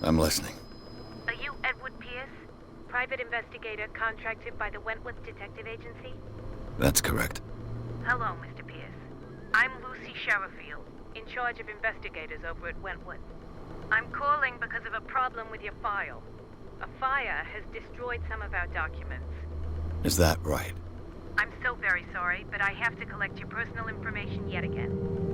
I'm listening. Are you Edward Pierce? Private investigator contracted by the Wentworth Detective Agency? That's correct. Hello, Mr. Pierce. I'm Lucy Sherrifield, in charge of investigators over at Wentworth. I'm calling because of a problem with your file. A fire has destroyed some of our documents. Is that right? I'm so very sorry, but I have to collect your personal information yet again.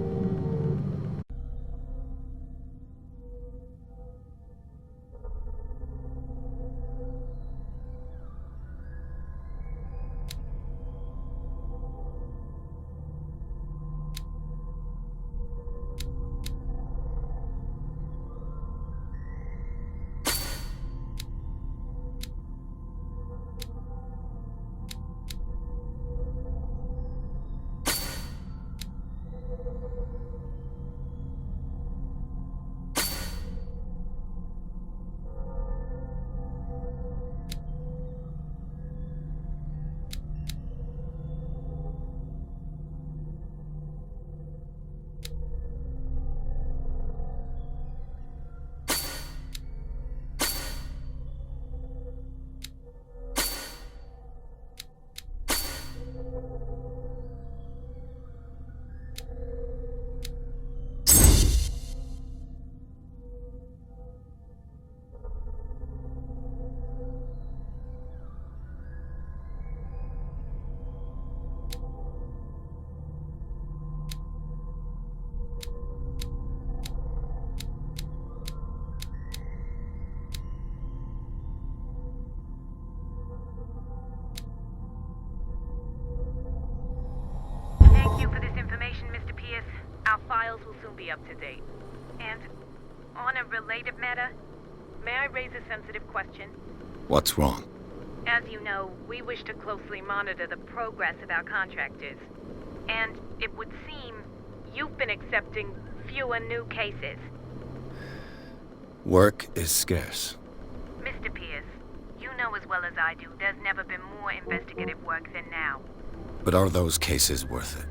Thank you for this information, Mr. Pierce. Our files will soon be up to date. And on a related matter, may I raise a sensitive question? What's wrong? As you know, we wish to closely monitor the progress of our contractors. And it would seem you've been accepting fewer new cases. Work is scarce. Mr. Pierce, you know as well as I do there's never been more investigative work than now. But are those cases worth it?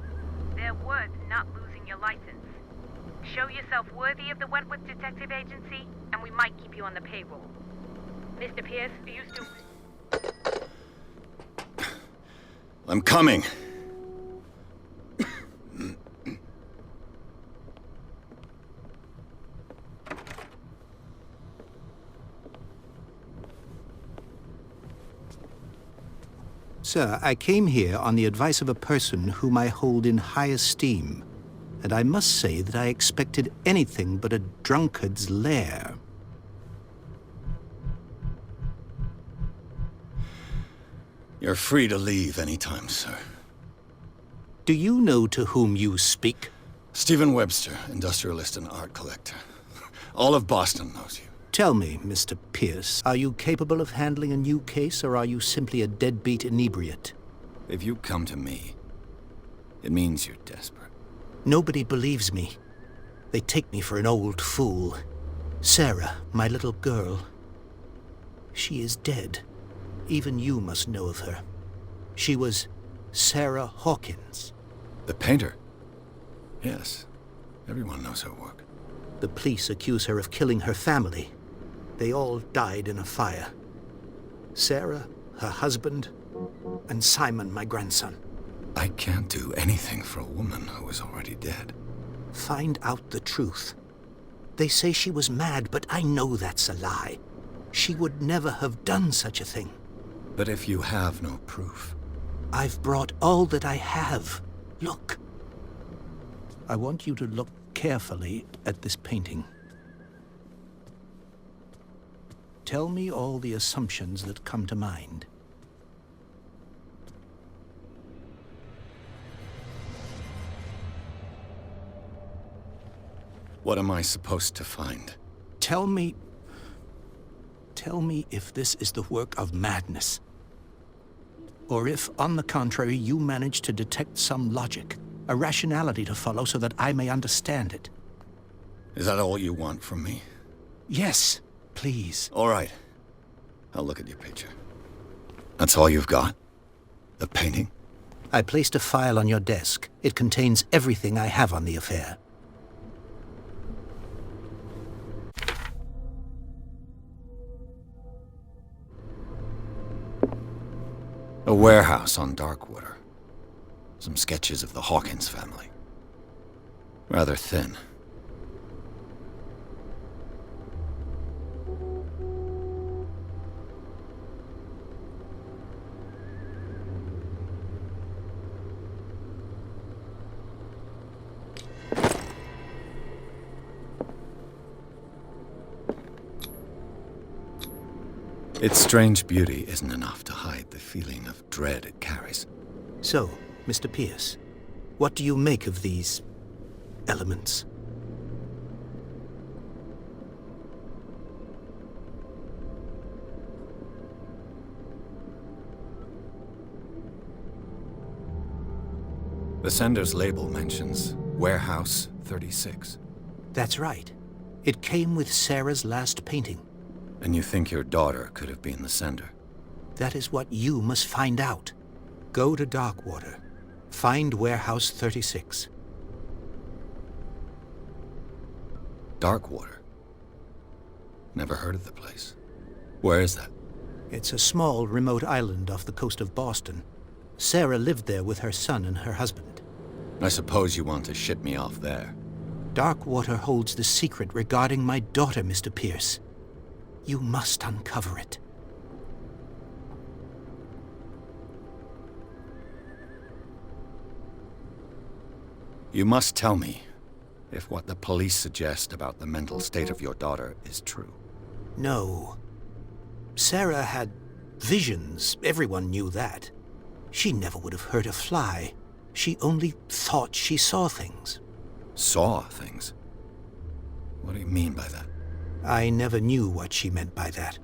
They're worth not losing your license. Show yourself worthy of the Wentworth Detective Agency, and we might keep you on the payroll. Mr. Pierce, are you still... I'm coming! Sir, I came here on the advice of a person whom I hold in high esteem, and I must say that I expected anything but a drunkard's lair. You're free to leave anytime, sir. Do you know to whom you speak? Stephen Webster, industrialist and art collector. All of Boston knows you. Tell me, Mr. Pierce, are you capable of handling a new case, or are you simply a deadbeat inebriate? If you come to me, it means you're desperate. Nobody believes me. They take me for an old fool. Sarah, my little girl, she is dead. Even you must know of her. She was Sarah Hawkins. The painter? Yes. Everyone knows her work. The police accuse her of killing her family. They all died in a fire. Sarah, her husband, and Simon, my grandson. I can't do anything for a woman who is already dead. Find out the truth. They say she was mad, but I know that's a lie. She would never have done such a thing. But if you have no proof... I've brought all that I have. Look. I want you to look carefully at this painting. Tell me all the assumptions that come to mind. What am I supposed to find? Tell me if this is the work of madness. Or if, on the contrary, you manage to detect some logic, a rationality to follow so that I may understand it. Is that all you want from me? Yes, please. All right. I'll look at your picture. That's all you've got? The painting? I placed a file on your desk. It contains everything I have on the affair. A warehouse on Darkwater. Some sketches of the Hawkins family. Rather thin. Its strange beauty isn't enough to hide the feeling of dread it carries. So, Mr. Pierce, what do you make of these elements? The sender's label mentions Warehouse 36. That's right. It came with Sarah's last painting. And you think your daughter could have been the sender? That is what you must find out. Go to Darkwater. Find Warehouse 36. Darkwater? Never heard of the place. Where is that? It's a small, remote island off the coast of Boston. Sarah lived there with her son and her husband. I suppose you want to ship me off there. Darkwater holds the secret regarding my daughter, Mr. Pierce. You must uncover it. You must tell me if what the police suggest about the mental state of your daughter is true. No. Sarah had visions. Everyone knew that. She never would have hurt a fly. She only thought she saw things. Saw things? What do you mean by that? I never knew what she meant by that.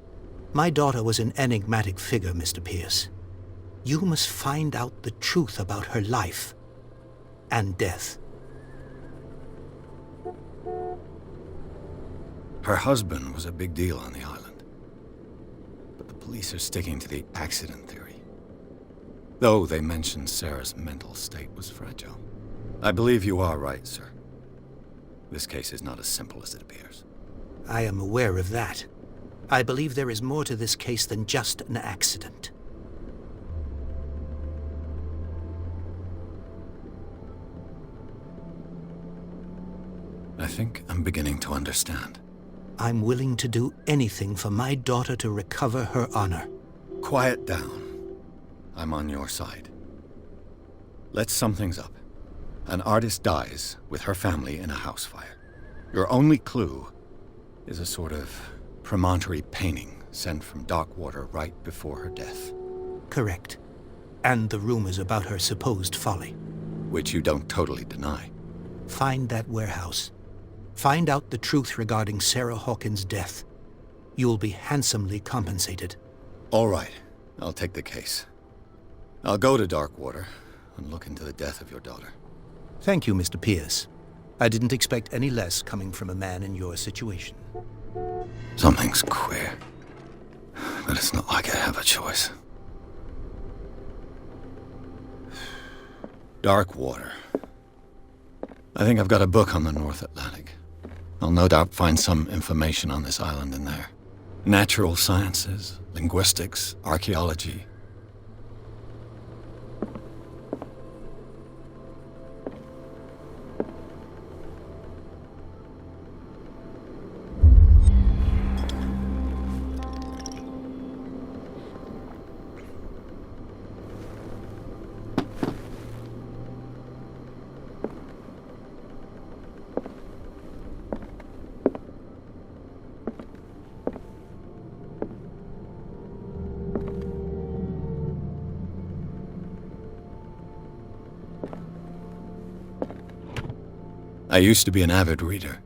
My daughter was an enigmatic figure, Mr. Pierce. You must find out the truth about her life and death. Her husband was a big deal on the island. But the police are sticking to the accident theory. Though they mentioned Sarah's mental state was fragile. I believe you are right, sir. This case is not as simple as it appears. I am aware of that. I believe there is more to this case than just an accident. I think I'm beginning to understand. I'm willing to do anything for my daughter to recover her honor. Quiet down. I'm on your side. Let's sum things up. An artist dies with her family in a house fire. Your only clue is a sort of promontory painting sent from Darkwater right before her death. Correct. And the rumors about her supposed folly. Which you don't totally deny. Find that warehouse. Find out the truth regarding Sarah Hawkins' death. You'll be handsomely compensated. All right. I'll take the case. I'll go to Darkwater and look into the death of your daughter. Thank you, Mr. Pierce. I didn't expect any less coming from a man in your situation. Something's queer. But it's not like I have a choice. Darkwater. I think I've got a book on the North Atlantic. I'll no doubt find some information on this island in there. Natural sciences, linguistics, archaeology. I used to be an avid reader.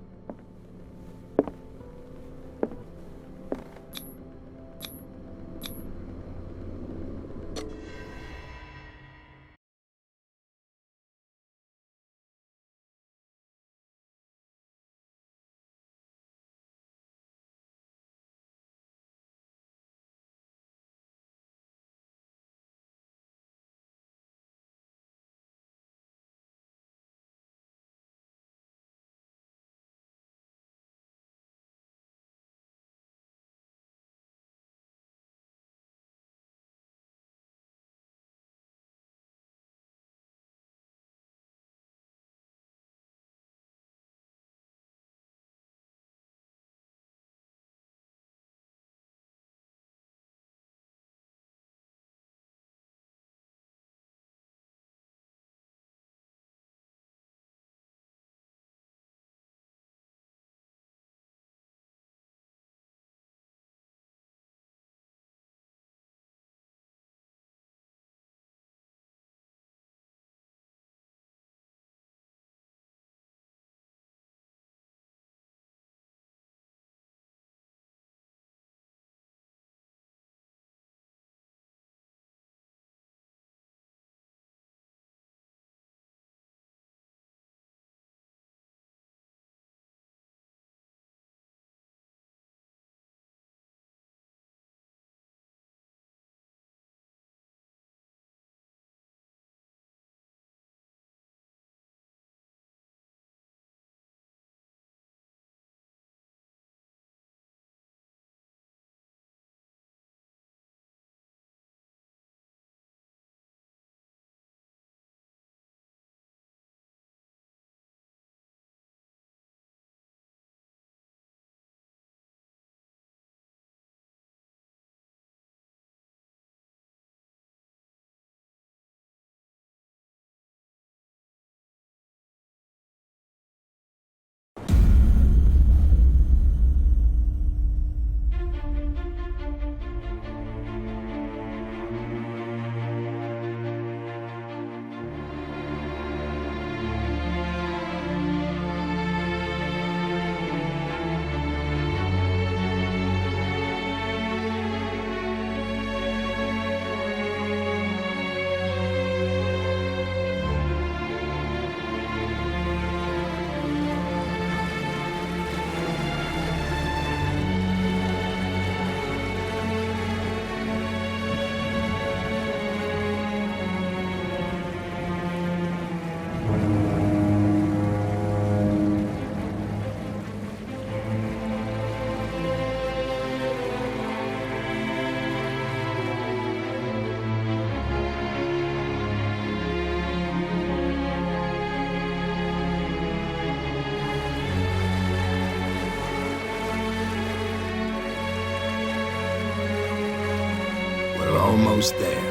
almost there.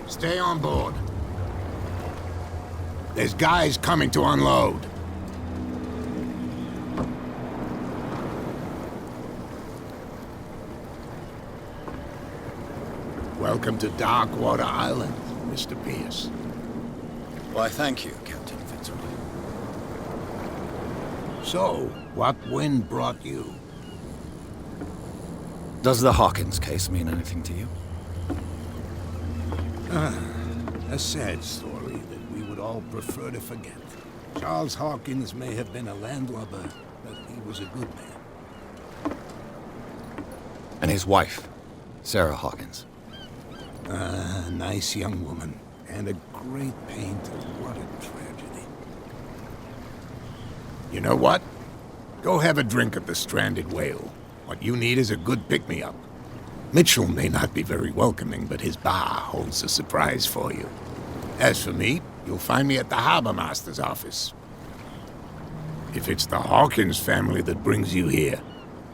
Stay on board. There's guys coming to unload. Welcome to Darkwater Island, Mr. Pierce. Why, thank you, Captain Fitzroy. So, what wind brought you? Does the Hawkins case mean anything to you? A sad story that we would all prefer to forget. Charles Hawkins may have been a landlubber, but he was a good man. And his wife, Sarah Hawkins. A nice young woman, and a great painter. What a tragedy. You know what? Go have a drink at the Stranded Whale. What you need is a good pick-me-up. Mitchell may not be very welcoming, but his bar holds a surprise for you. As for me, you'll find me at the Harbor Master's office. If it's the Hawkins family that brings you here,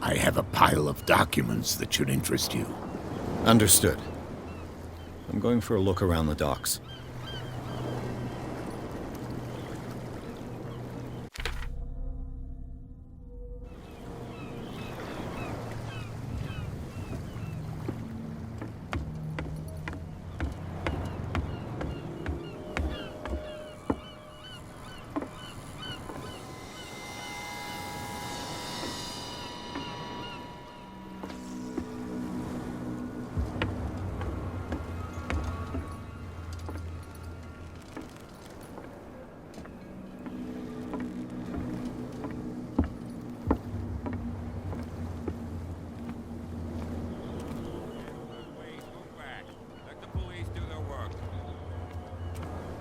I have a pile of documents that should interest you. Understood. I'm going for a look around the docks.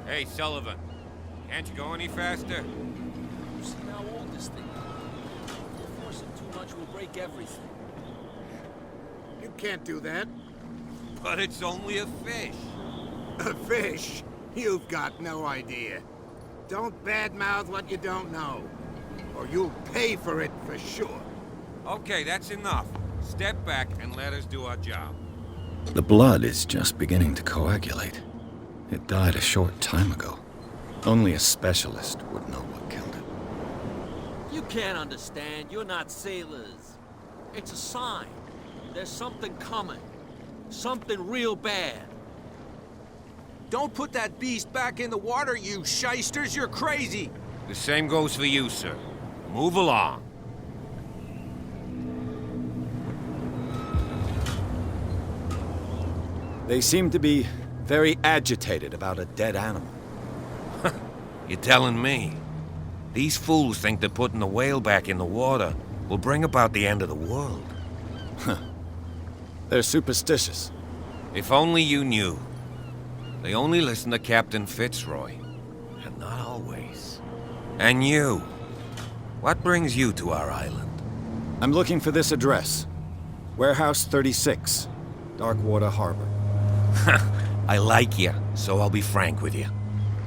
Hey, Sullivan. Can't you go any faster? You see how old this thing is? If you force it too much, we'll break everything. You can't do that. But it's only a fish. A fish? You've got no idea. Don't badmouth what you don't know, or you'll pay for it for sure. Okay, that's enough. Step back and let us do our job. The blood is just beginning to coagulate. It died a short time ago. Only a specialist would know what killed it. You can't understand. You're not sailors. It's a sign. There's something coming. Something real bad. Don't put that beast back in the water, you shysters! You're crazy! The same goes for you, sir. Move along. They seem to be very agitated about a dead animal. You're telling me? These fools think that putting the whale back in the water will bring about the end of the world. They're superstitious. If only you knew. They only listen to Captain Fitzroy. And not always. And you. What brings you to our island? I'm looking for this address. Warehouse 36, Darkwater Harbor. I like you, so I'll be frank with you.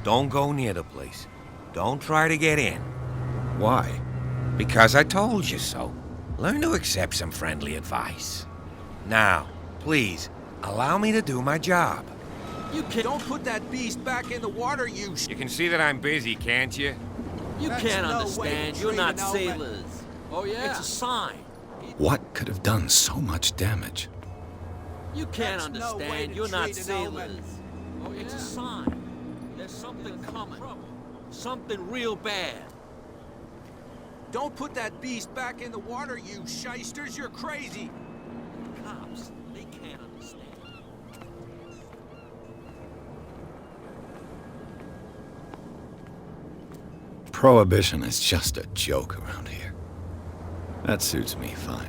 Don't go near the place. Don't try to get in. Why? Because I told you so. Learn to accept some friendly advice. Now, please, allow me to do my job. You can't... Don't put that beast back in the water, you You can see that I'm busy, can't you? You That's can't no way understand. to You're treat not an old man. sailors. Oh, yeah? It's a sign. What could have done so much damage? You can't That's no way understand. to You're not treat an old man. sailors. Oh, yeah? It's a sign. There's something coming. Something real bad. Don't put that beast back in the water, you shysters! You're crazy! Cops, they can't understand. Prohibition is just a joke around here. That suits me fine.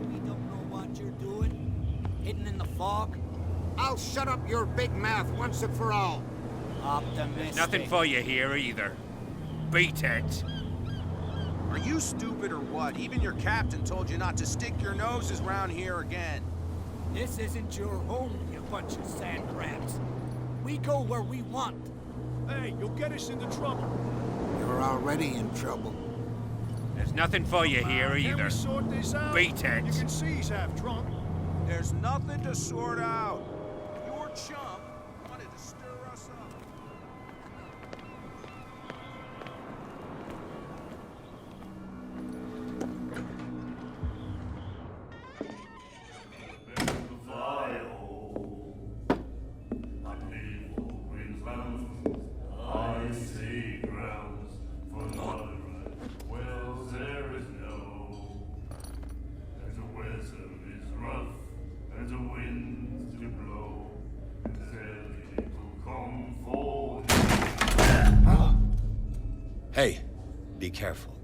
We don't know what you're doing? Hidden in the fog? I'll shut up your big mouth once and for all. Optimistic. Nothing for you here either. Beat it. Are you stupid or what? Even your captain told you not to stick your noses around here again. This isn't your home, you bunch of sand crabs. We go where we want. Hey, you'll get us into trouble. You're already in trouble. There's nothing for you here Can either. we sort this out? Beat it. You can see he's half drunk. There's nothing to sort out. Your chump wanted to stir us up. Hey, be careful.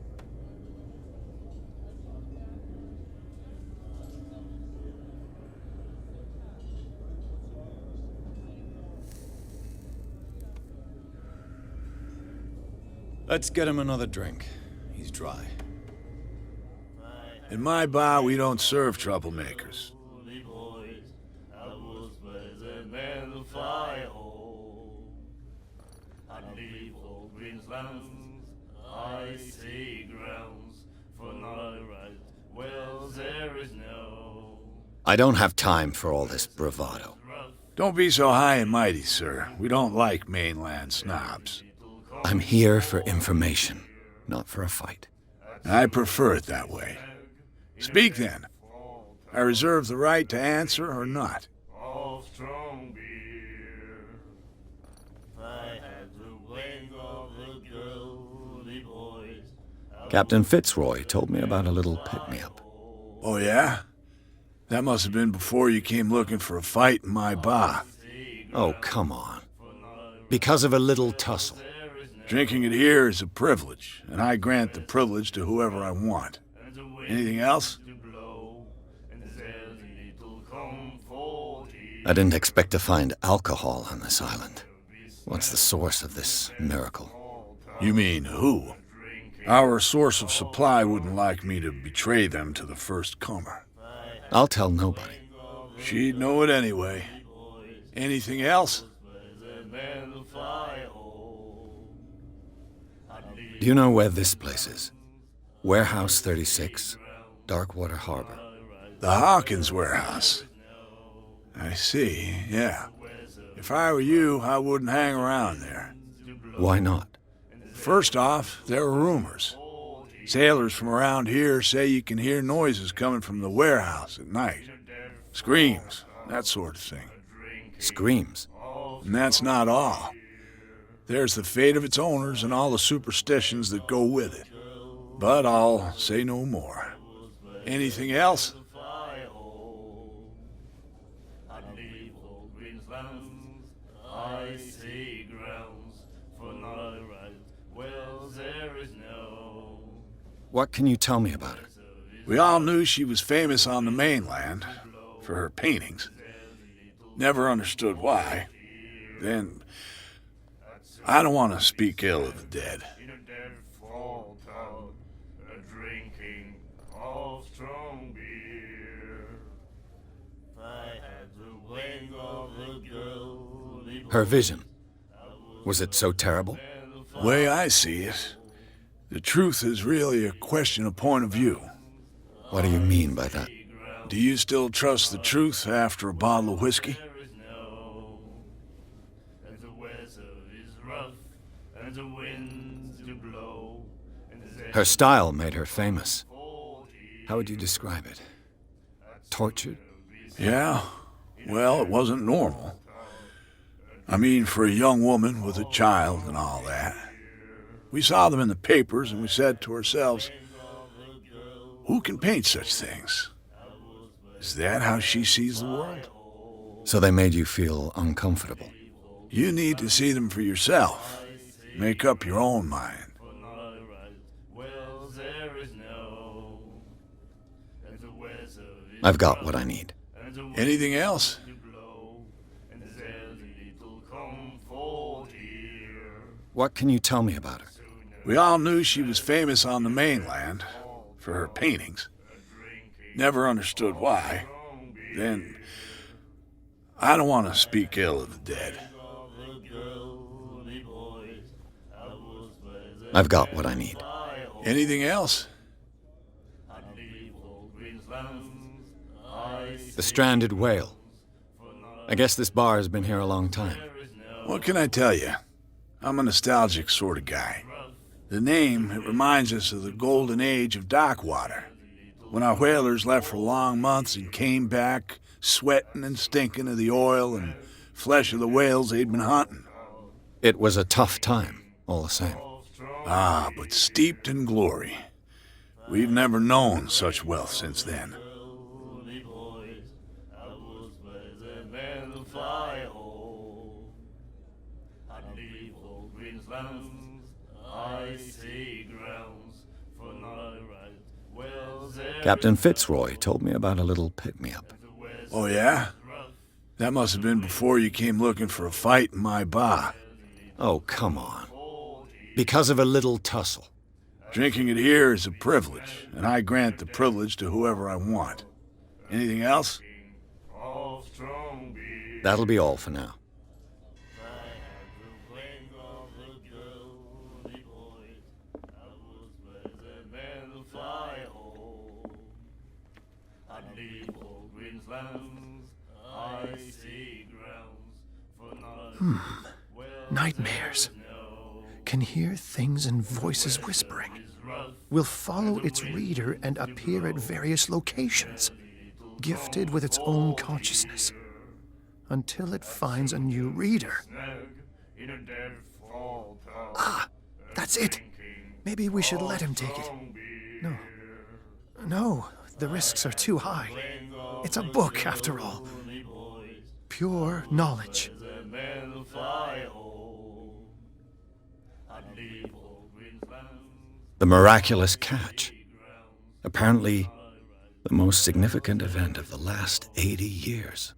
Let's get him another drink. He's dry. In my bar, we don't serve troublemakers. I don't have time for all this bravado. Don't be so high and mighty, sir. We don't like mainland snobs. I'm here for information, not for a fight. I prefer it that way. Speak then. I reserve the right to answer or not. Captain Fitzroy told me about a little pick-me-up. Oh, yeah? That must have been before you came looking for a fight in my bar. Oh, come on. Because of a little tussle. Drinking it here is a privilege, and I grant the privilege to whoever I want. Anything else? I didn't expect to find alcohol on this island. What's the source of this miracle? You mean who? Our source of supply wouldn't like me to betray them to the first comer. I'll tell nobody. She'd know it anyway. Anything else? Do you know where this place is? Warehouse 36, Darkwater Harbor. The Hawkins warehouse. I see, yeah. If I were you, I wouldn't hang around there. Why not? First off, there are rumors. Sailors from around here say you can hear noises coming from the warehouse at night. Screams, that sort of thing. Screams. And that's not all. There's the fate of its owners and all the superstitions that go with it. But I'll say no more. Anything else? What can you tell me about her? We all knew she was famous on the mainland for her paintings. Never understood why. Then, I don't want to speak ill of the dead. Her vision. Was it so terrible? The way I see it, the truth is really a question of point of view. What do you mean by that? Do you still trust the truth after a bottle of whiskey? Her style made her famous. How would you describe it? Tortured? Yeah. Well, it wasn't normal. I mean, for a young woman with a child and all that. We saw them in the papers and we said to ourselves, who can paint such things? Is that how she sees the world? So they made you feel uncomfortable. You need to see them for yourself. Make up your own mind. I've got what I need. Anything else? What can you tell me about her? We all knew she was famous on the mainland for her paintings. Never understood why. Then, I don't want to speak ill of the dead. I've got what I need. Anything else? The stranded whale. I guess this bar has been here a long time. What can I tell you? I'm a nostalgic sort of guy. The name, it reminds us of the golden age of dockwater, when our whalers left for long months and came back sweating and stinking of the oil and flesh of the whales they'd been hunting. It was a tough time, all the same. Ah, but steeped in glory. We've never known such wealth since then. Captain Fitzroy told me about a little pick-me-up. Oh, yeah? That must have been before you came looking for a fight in my bar. Oh, come on. Because of a little tussle. Drinking it here is a privilege, and I grant the privilege to whoever I want. Anything else? That'll be all for now. Nightmares. Can hear things and voices whispering. Will follow its reader and appear at various locations, gifted with its own consciousness, until it finds a new reader. Ah, that's it. Maybe we should let him take it. No, the risks are too high. It's a book, after all. Pure knowledge. The miraculous catch. Apparently, the most significant event of the last 80 years.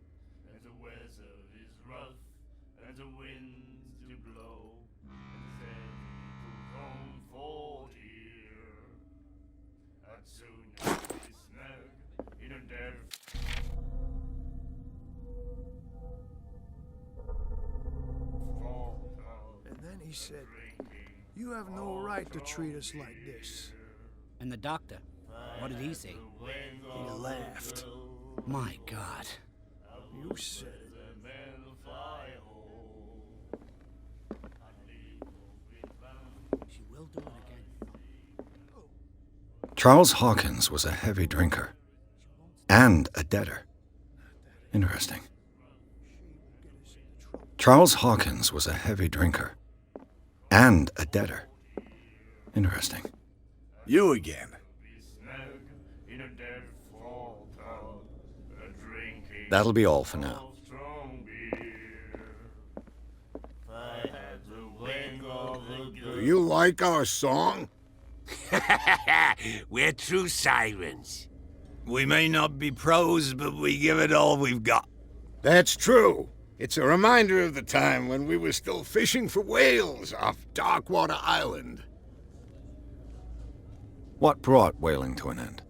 And then he said, "You have no right to treat us like this." And the doctor, what did he say? He laughed. My God. You said it. She will do it again. Charles Hawkins was a heavy drinker. And a debtor. Interesting. Charles Hawkins was a heavy drinker. And a debtor. Interesting. You again. That'll be all for now. Do you like our song? We're true sirens. We may not be pros, but we give it all we've got. That's true. It's a reminder of the time when we were still fishing for whales off Darkwater Island. What brought whaling to an end?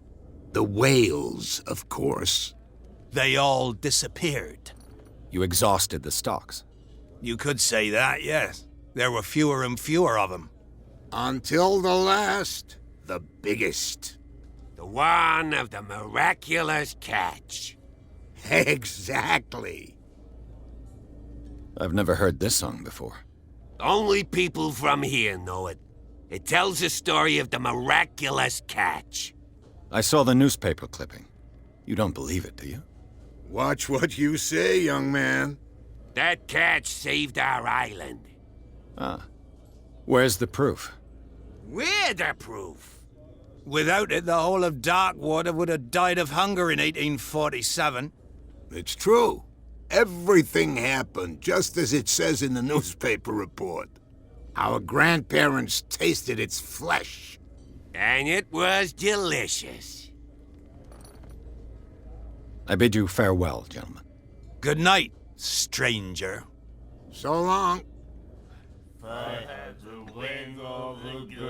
The whales, of course. They all disappeared. You exhausted the stocks. You could say that, yes. There were fewer and fewer of them. Until the last, the biggest. The one of the miraculous catch. Exactly. I've never heard this song before. Only people from here know it. It tells the story of the miraculous catch. I saw the newspaper clipping. You don't believe it, do you? Watch what you say, young man. That catch saved our island. Ah. Where's the proof? We're the proof. Without it, the whole of Darkwater would have died of hunger in 1847. It's true. Everything happened just as it says in the newspaper report. Our grandparents tasted its flesh. And it was delicious. I bid you farewell, gentlemen. Good night, stranger. So long. If I had the wings of the